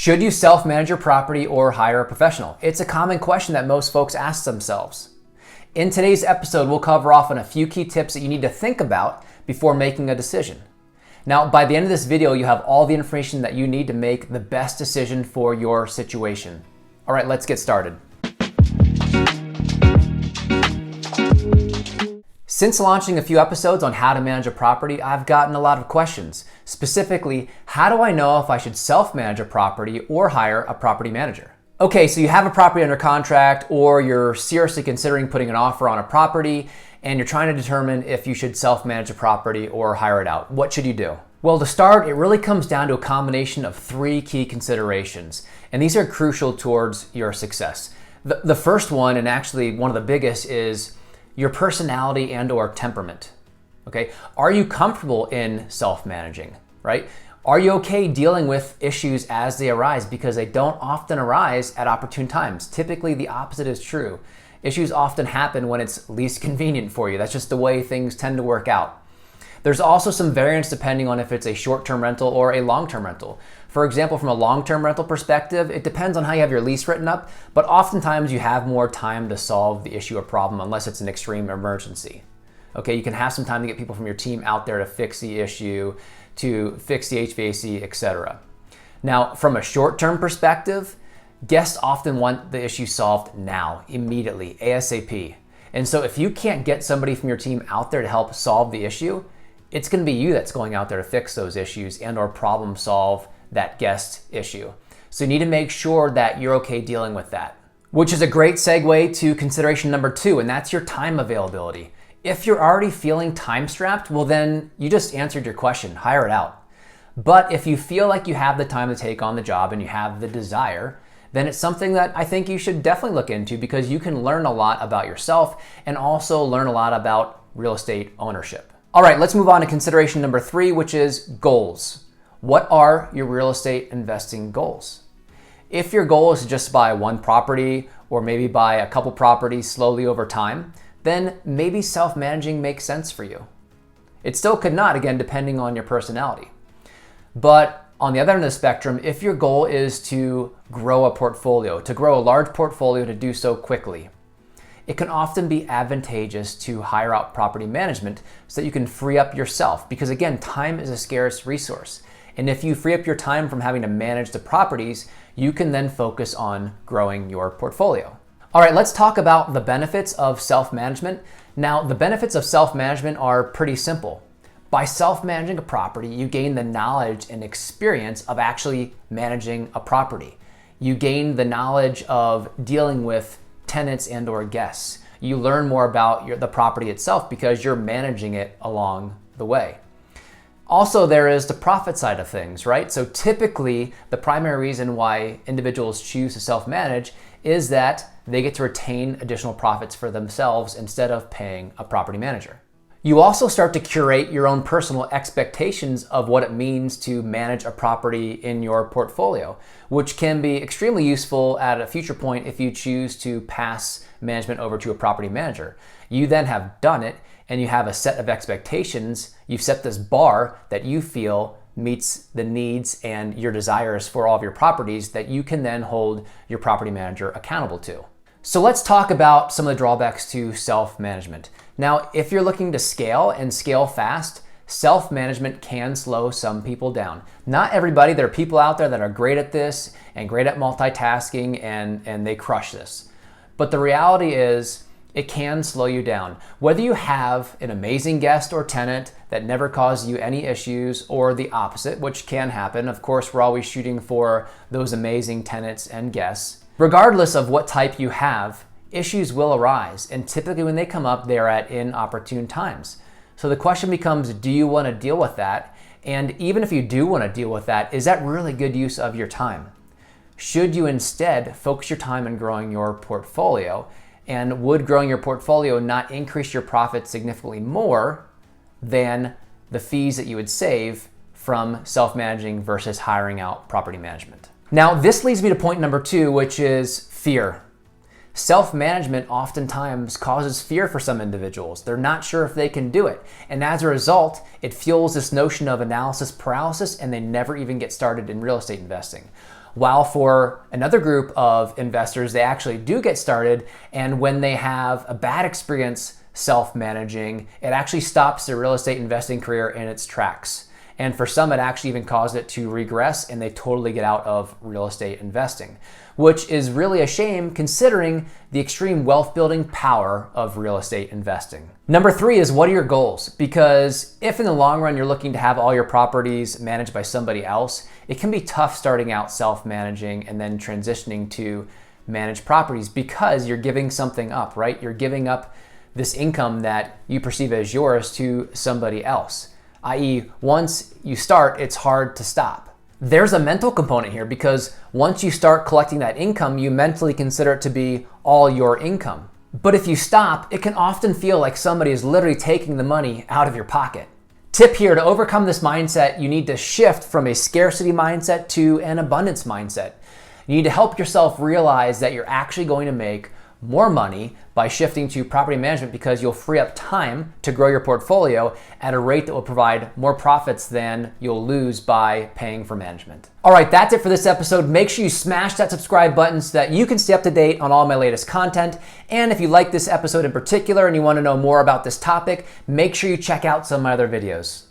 Should you self-manage your property or hire a professional? It's a common question that most folks ask themselves. In today's episode, we'll cover off on a few key tips that you need to think about before making a decision. Now, by the end of this video, you have all the information that you need to make the best decision for your situation. All right, let's get started. Since launching a few episodes on how to manage a property, I've gotten a lot of questions. Specifically, how do I know if I should self-manage a property or hire a property manager? Okay, so you have a property under contract or you're seriously considering putting an offer on a property and you're trying to determine if you should self-manage a property or hire it out. What should you do? Well, to start, it really comes down to a combination of three key considerations, and these are crucial towards your success. The first one, and actually one of the biggest, is your personality and or temperament. Okay, are you comfortable in self-managing, right? Are you okay dealing with issues as they arise? Because they don't often arise at opportune times. Typically, the opposite is true. Issues often happen when it's least convenient for you. That's just the way things tend to work out. There's also some variance depending on if it's a short-term rental or a long-term rental. For example, from a long-term rental perspective, it depends on how you have your lease written up, but oftentimes you have more time to solve the issue or problem unless it's an extreme emergency. Okay, you can have some time to get people from your team out there to fix the issue, to fix the HVAC, etc. Now, from a short-term perspective, guests often want the issue solved now, immediately, ASAP. And so if you can't get somebody from your team out there to help solve the issue, it's going to be you that's going out there to fix those issues and or problem solve that guest issue. So you need to make sure that you're okay dealing with that. Which is a great segue to consideration number 2, and that's your time availability. If you're already feeling time strapped, well then you just answered your question, hire it out. But if you feel like you have the time to take on the job and you have the desire, then it's something that I think you should definitely look into because you can learn a lot about yourself and also learn a lot about real estate ownership. All right, let's move on to consideration number 3, which is goals. What are your real estate investing goals? If your goal is to just buy one property or maybe buy a couple properties slowly over time, then maybe self-managing makes sense for you. It still could not, again, depending on your personality. But on the other end of the spectrum, if your goal is to grow a portfolio, to grow a large portfolio, to do so quickly, it can often be advantageous to hire out property management so that you can free up yourself. Because again, time is a scarce resource. And if you free up your time from having to manage the properties, you can then focus on growing your portfolio. All right, let's talk about the benefits of self-management. Now, the benefits of self-management are pretty simple. By self-managing a property, you gain the knowledge and experience of actually managing a property. You gain the knowledge of dealing with tenants and or guests. You learn more about the property itself because you're managing it along the way. Also, there is the profit side of things, right? So typically, the primary reason why individuals choose to self-manage is that they get to retain additional profits for themselves instead of paying a property manager. You also start to curate your own personal expectations of what it means to manage a property in your portfolio, which can be extremely useful at a future point if you choose to pass management over to a property manager. You then have done it and you have a set of expectations. You've set this bar that you feel meets the needs and your desires for all of your properties that you can then hold your property manager accountable to. So let's talk about some of the drawbacks to self-management. Now, if you're looking to scale and scale fast, self-management can slow some people down. Not everybody. There are people out there that are great at this and great at multitasking and they crush this. But the reality is it can slow you down. Whether you have an amazing guest or tenant that never causes you any issues or the opposite, which can happen. Of course, we're always shooting for those amazing tenants and guests. Regardless of what type you have, issues will arise, and typically when they come up, they are at inopportune times. So the question becomes, do you want to deal with that? And even if you do want to deal with that, is that really good use of your time? Should you instead focus your time on growing your portfolio? And would growing your portfolio not increase your profits significantly more than the fees that you would save from self-managing versus hiring out property management? Now, this leads me to point number 2, which is fear. Self-management oftentimes causes fear for some individuals. They're not sure if they can do it. And as a result, it fuels this notion of analysis paralysis, and they never even get started in real estate investing. While for another group of investors, they actually do get started, and when they have a bad experience self-managing, it actually stops their real estate investing career in its tracks. And for some, it actually even caused it to regress and they totally get out of real estate investing, which is really a shame considering the extreme wealth building power of real estate investing. Number 3 is, what are your goals? Because if in the long run you're looking to have all your properties managed by somebody else, it can be tough starting out self-managing and then transitioning to managed properties because you're giving something up, right? You're giving up this income that you perceive as yours to somebody else. i.e., once you start, it's hard to stop. There's a mental component here because once you start collecting that income, you mentally consider it to be all your income. But if you stop, it can often feel like somebody is literally taking the money out of your pocket. Tip here: to overcome this mindset, you need to shift from a scarcity mindset to an abundance mindset. You need to help yourself realize that you're actually going to make more money by shifting to property management because you'll free up time to grow your portfolio at a rate that will provide more profits than you'll lose by paying for management. All right, that's it for this episode. Make sure you smash that subscribe button so that you can stay up to date on all my latest content. And if you like this episode in particular and you want to know more about this topic, make sure you check out some of my other videos.